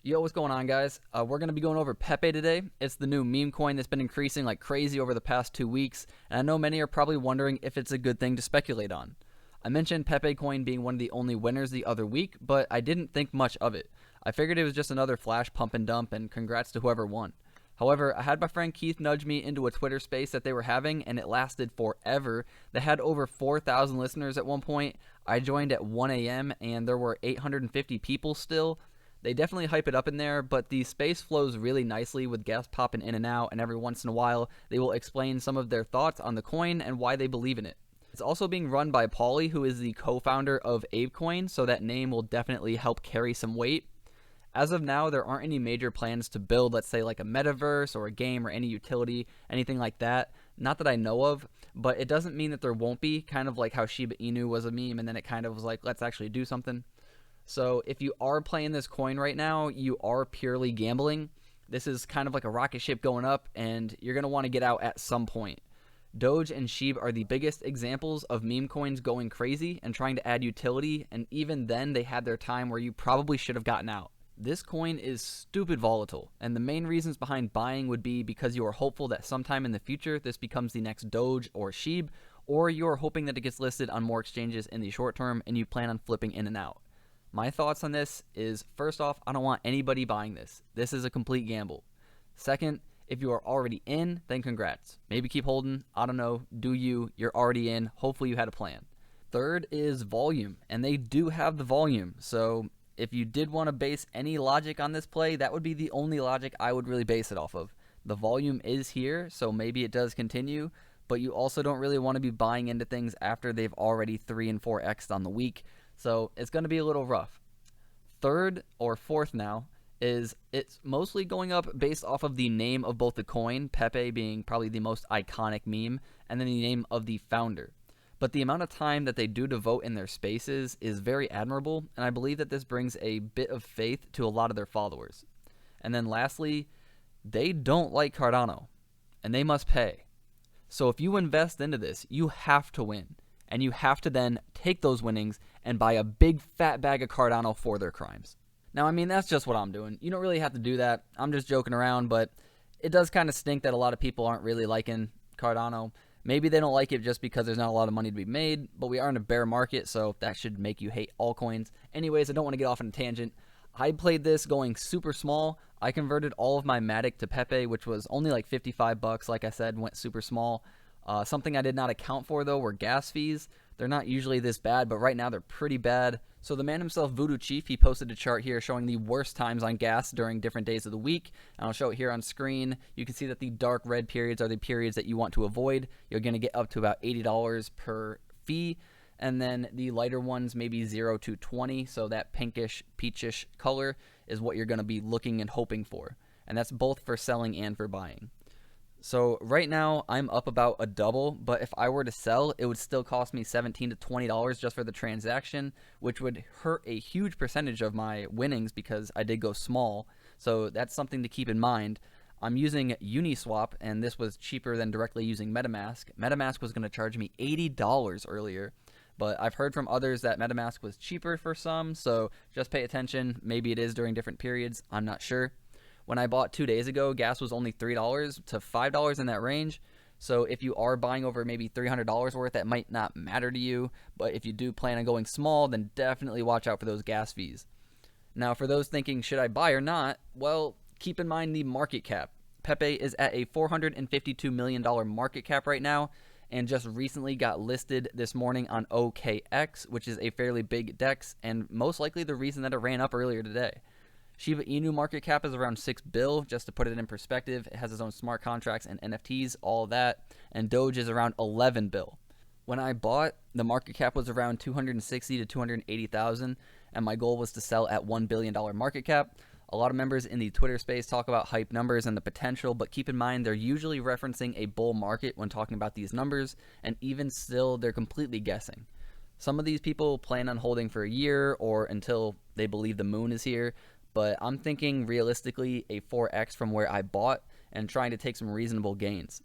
Yo, what's going on, guys? We're going to be going over Pepe today. It's the new meme coin that's been increasing like crazy over the past 2 weeks, and I know many are probably wondering if it's a good thing to speculate on. I mentioned Pepe coin being one of the only winners the other week, but I didn't think much of it. I figured it was just another flash pump and dump, and congrats to whoever won. However, I had my friend Keith nudge me into a Twitter space that they were having, and it lasted forever. They had over 4,000 listeners at one point. I joined at 1 a.m., and there were 850 people still. They definitely hype it up in there, but the space flows really nicely with guests popping in and out, and every once in a while they will explain some of their thoughts on the coin and why they believe in it. It's also being run by Paulie, who is the co-founder of ApeCoin, so that name will definitely help carry some weight. As of now, there aren't any major plans to build, let's say, like a metaverse or a game or any utility, anything like that. Not that I know of, but it doesn't mean that there won't be, kind of like how Shiba Inu was a meme and then it kind of was like, let's actually do something. So if you are playing this coin right now, you are purely gambling. This is kind of like a rocket ship going up, and you're going to want to get out at some point. Doge and Sheeb are the biggest examples of meme coins going crazy and trying to add utility, and even then they had their time where you probably should have gotten out. This coin is stupid volatile, and the main reasons behind buying would be because you are hopeful that sometime in the future this becomes the next Doge or Sheeb, or you are hoping that it gets listed on more exchanges in the short term and you plan on flipping in and out. My thoughts on this is, first off, I don't want anybody buying this. This is a complete gamble. Second, if you are already in, then congrats. Maybe keep holding. I don't know. Do you? You're already in. Hopefully you had a plan. Third is volume, and they do have the volume. So if you did want to base any logic on this play, that would be the only logic I would really base it off of. The volume is here, so maybe it does continue, but you also don't really want to be buying into things after they've already 3 and 4x'd on the week. So it's going to be a little rough. Third or fourth now is it's mostly going up based off of the name of both the coin, Pepe being probably the most iconic meme, and then the name of the founder. But the amount of time that they do devote in their spaces is very admirable, and I believe that this brings a bit of faith to a lot of their followers. And then lastly, they don't like Cardano, and they must pay. So if you invest into this, you have to win. And you have to then take those winnings and buy a big fat bag of Cardano for their crimes. Now, I mean, that's just what I'm doing. You don't really have to do that. I'm just joking around, but it does kind of stink that a lot of people aren't really liking Cardano. Maybe they don't like it just because there's not a lot of money to be made, but we are in a bear market, so that should make you hate altcoins. Anyways, I don't want to get off on a tangent. I played this going super small. I converted all of my Matic to Pepe, which was only like $55. Like I said, went super small. Something I did not account for, though, were gas fees. They're not usually this bad, but right now they're pretty bad. So the man himself, Voodoo Chief, he posted a chart here showing the worst times on gas during different days of the week. And I'll show it here on screen. You can see that the dark red periods are the periods that you want to avoid. You're going to get up to about $80 per fee. And then the lighter ones, maybe 0 to 20. So that pinkish, peachish color is what you're going to be looking and hoping for. And that's both for selling and for buying. So right now I'm up about a double, but if I were to sell, it would still cost me $17 to $20 just for the transaction, which would hurt a huge percentage of my winnings because I did go small. So that's something to keep in mind. I'm using Uniswap, and this was cheaper than directly using MetaMask. MetaMask was going to charge me $80 earlier, but I've heard from others that MetaMask was cheaper for some, so just pay attention. Maybe it is during different periods. I'm not sure. When I bought 2 days ago, gas was only $3 to $5 in that range. So if you are buying over maybe $300 worth, that might not matter to you. But if you do plan on going small, then definitely watch out for those gas fees. Now, for those thinking, should I buy or not? Well, keep in mind the market cap. Pepe is at a $452 million market cap right now, and just recently got listed this morning on OKX, which is a fairly big DEX, and most likely the reason that it ran up earlier today. Shiba Inu market cap is around $6 billion, just to put it in perspective. It has its own smart contracts and NFTs, all of that. And Doge is around $11 billion. When I bought, the market cap was around 260 to 280,000, and my goal was to sell at $1 billion market cap. A lot of members in the Twitter space talk about hype numbers and the potential, but keep in mind they're usually referencing a bull market when talking about these numbers, and even still, they're completely guessing. Some of these people plan on holding for a year or until they believe the moon is here. But I'm thinking realistically a 4x from where I bought and trying to take some reasonable gains.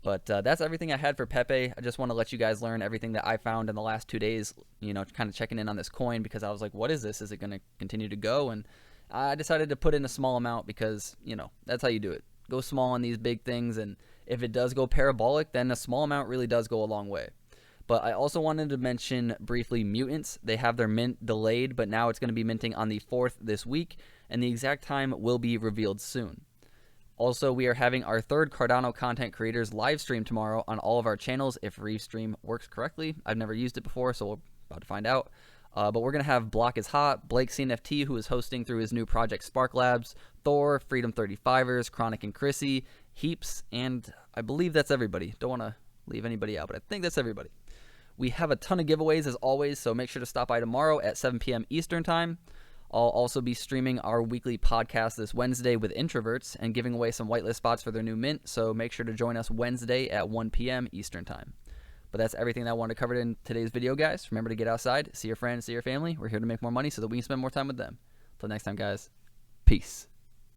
But that's everything I had for Pepe. I just want to let you guys learn everything that I found in the last 2 days, kind of checking in on this coin because I was like, what is this? Is it going to continue to go? And I decided to put in a small amount because, that's how you do it. Go small on these big things, and if it does go parabolic, then a small amount really does go a long way. But I also wanted to mention briefly Mutants. They have their mint delayed, but now it's going to be minting on the 4th this week, and the exact time will be revealed soon. Also, we are having our third Cardano content creators live stream tomorrow on all of our channels if Restream works correctly. I've never used it before, so we're about to find out. But we're going to have Block is Hot, Blake CNFT, who is hosting through his new project Spark Labs, Thor, Freedom 35ers, Chronic and Chrissy, Heaps, and I believe that's everybody. Don't want to leave anybody out, but I think that's everybody. We have a ton of giveaways as always, so make sure to stop by tomorrow at 7 p.m. Eastern Time. I'll also be streaming our weekly podcast this Wednesday with Introverts and giving away some whitelist spots for their new mint, so make sure to join us Wednesday at 1 p.m. Eastern Time. But that's everything that I wanted to cover in today's video, guys. Remember to get outside, see your friends, see your family. We're here to make more money so that we can spend more time with them. Until next time, guys. Peace.